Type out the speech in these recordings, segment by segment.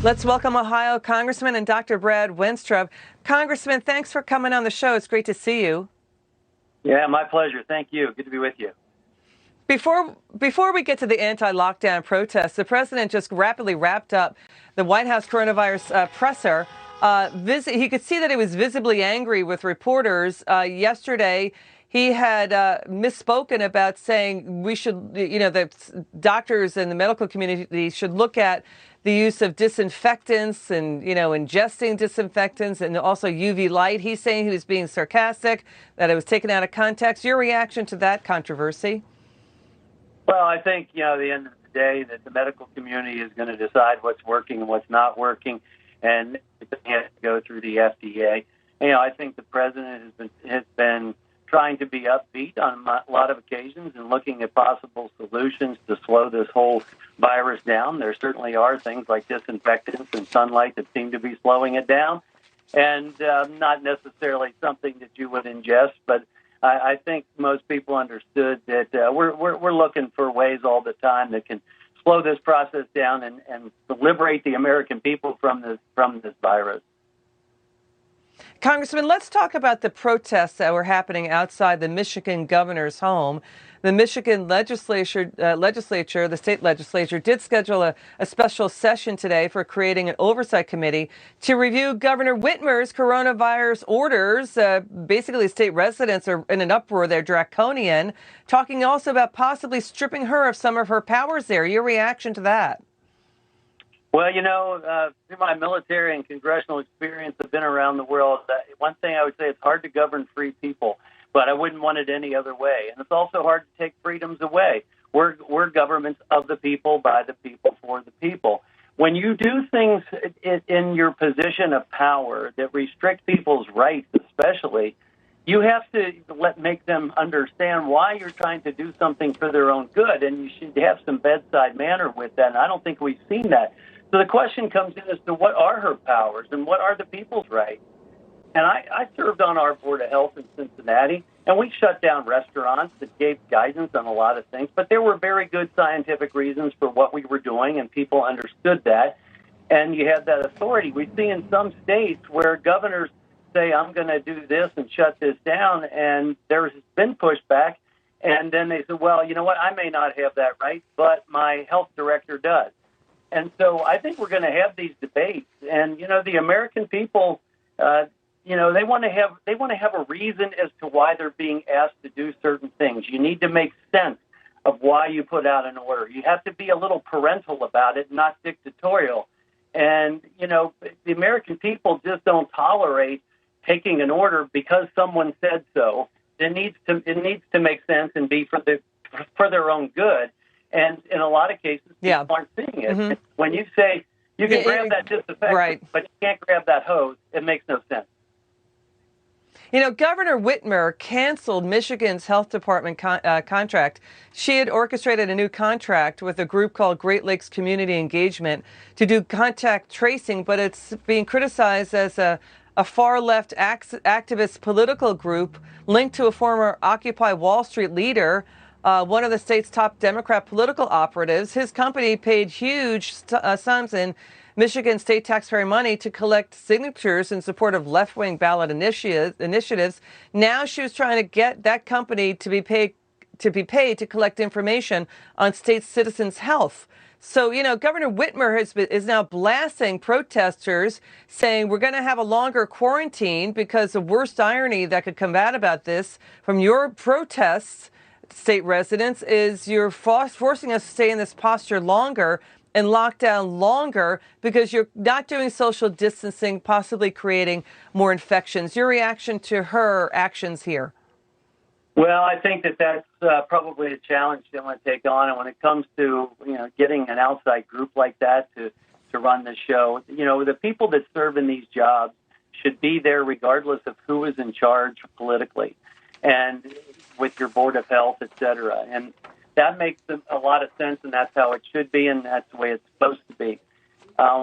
Let's welcome Ohio Congressman and Dr. Brad Wenstrup. Congressman, thanks for coming on the show. It's great to see you. Yeah, my pleasure. Thank you. Good to be with you. Before we get to the anti-lockdown protests, the president just rapidly wrapped up the White House coronavirus presser. He could see that he was visibly angry with reporters. Yesterday, he had misspoken about saying we should, the doctors and the medical community should look at the use of disinfectants and, ingesting disinfectants and also UV light. He's saying he was being sarcastic, that it was taken out of context. Your reaction to that controversy? Well, I think, at the end of the day, that the medical community is going to decide what's working and what's not working, and it has to go through the FDA. I think the president has been trying to be upbeat on a lot of occasions and looking at possible solutions to slow this whole virus down. There certainly are things like disinfectants and sunlight that seem to be slowing it down, and not necessarily something that you would ingest, but I think most people understood that we're looking for ways all the time that can slow this process down and liberate the American people from this virus. Congressman, let's talk about the protests that were happening outside the Michigan governor's home. The Michigan legislature, the state legislature, did schedule a special session today for creating an oversight committee to review Governor Whitmer's coronavirus orders. Basically, state residents are in an uproar. They're draconian, talking also about possibly stripping her of some of her powers there. Your reaction to that? Well, through my military and congressional experience, I've been around the world. One thing I would say, it's hard to govern free people, but I wouldn't want it any other way. And it's also hard to take freedoms away. We're governments of the people, by the people, for the people. When you do things in your position of power that restrict people's rights, especially, you have to make them understand why you're trying to do something for their own good, and you should have some bedside manner with that. And I don't think we've seen that. So the question comes in as to what are her powers and what are the people's rights? And I served on our Board of Health in Cincinnati, and we shut down restaurants that gave guidance on a lot of things. But there were very good scientific reasons for what we were doing, and people understood that. And you have that authority. We see in some states where governors say, I'm going to do this and shut this down, and there's been pushback. And then they say, well, you know what, I may not have that right, but my health director does. And so I think we're going to have these debates. And, the American people, they want to have a reason as to why they're being asked to do certain things. You need to make sense of why you put out an order. You have to be a little parental about it, not dictatorial. And, the American people just don't tolerate taking an order because someone said so. It needs to make sense and be for their own good. And in a lot of cases, people aren't seeing it. Mm-hmm. When you say you can grab that disinfectant, right, but you can't grab that hose, it makes no sense. Governor Whitmer canceled Michigan's health department contract. She had orchestrated a new contract with a group called Great Lakes Community Engagement to do contact tracing, but it's being criticized as a far-left activist political group linked to a former Occupy Wall Street leader, one of the state's top Democrat political operatives. His company paid huge sums in Michigan state taxpayer money to collect signatures in support of left-wing ballot initiatives. Now she was trying to get that company to be paid to collect information on state citizens' health. So, Governor Whitmer is now blasting protesters, saying we're going to have a longer quarantine because the worst irony that could come out about this from your protests, state residents, is you're forcing us to stay in this posture longer and lock down longer because you're not doing social distancing, possibly creating more infections. Your reaction to her actions here? Well, I think that's probably a challenge they want to take on. And when it comes to, getting an outside group like that to run the show, the people that serve in these jobs should be there regardless of who is in charge politically and with your Board of Health, et cetera. And that makes a lot of sense, and that's how it should be, and that's the way it's supposed to be.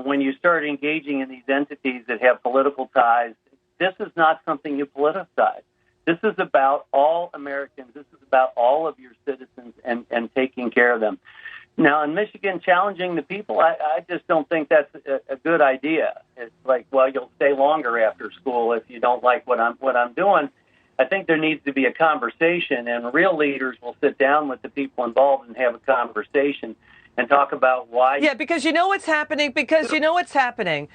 When you start engaging in these entities that have political ties, this is not something you politicize. This is about all Americans. This is about all of your citizens and taking care of them. Now, in Michigan, challenging the people, I just don't think that's a good idea. It's like, well, you'll stay longer after school if you don't like what I'm doing. I think there needs to be a conversation, and real leaders will sit down with the people involved and have a conversation and talk about why. Yeah, because you know what's happening.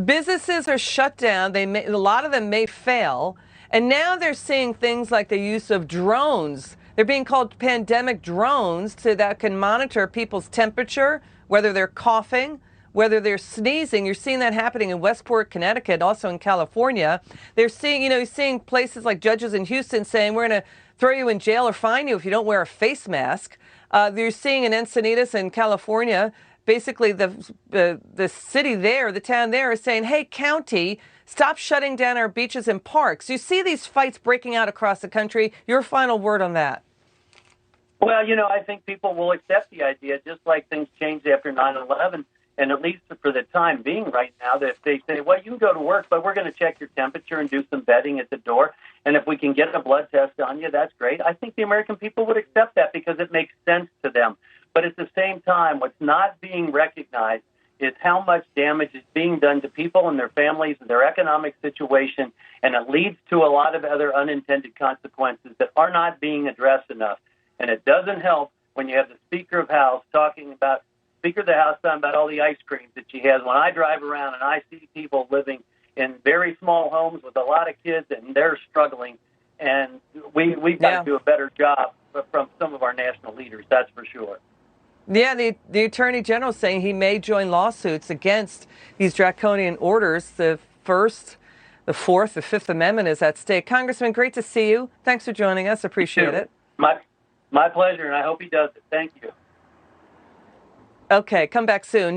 Businesses are shut down. A lot of them may fail, and now they're seeing things like the use of drones. They're being called pandemic drones that can monitor people's temperature, whether they're coughing, whether they're sneezing. You're seeing that happening in Westport, Connecticut, also in California. They're seeing, you're seeing places like judges in Houston saying we're going to throw you in jail or fine you if you don't wear a face mask. You're seeing in Encinitas in California, basically the city there, the town there is saying, hey, county, stop shutting down our beaches and parks. You see these fights breaking out across the country. Your final word on that. Well, I think people will accept the idea, just like things changed after 9/11, and at least for the time being right now, that they say, well, you can go to work, but we're going to check your temperature and do some vetting at the door. And if we can get a blood test on you, that's great. I think the American people would accept that because it makes sense to them. But at the same time, what's not being recognized is how much damage is being done to people and their families and their economic situation, and it leads to a lot of other unintended consequences that are not being addressed enough. And it doesn't help when you have the Speaker of the House talking about all the ice creams that she has. When I drive around and I see people living in very small homes with a lot of kids and they're struggling, and we've got to do a better job from some of our national leaders, that's for sure. Yeah, the Attorney General saying he may join lawsuits against these draconian orders. The First, the Fourth, the Fifth Amendment is at stake. Congressman, great to see you. Thanks for joining us. Appreciate it. My pleasure, and I hope he does it. Thank you. Okay, come back soon.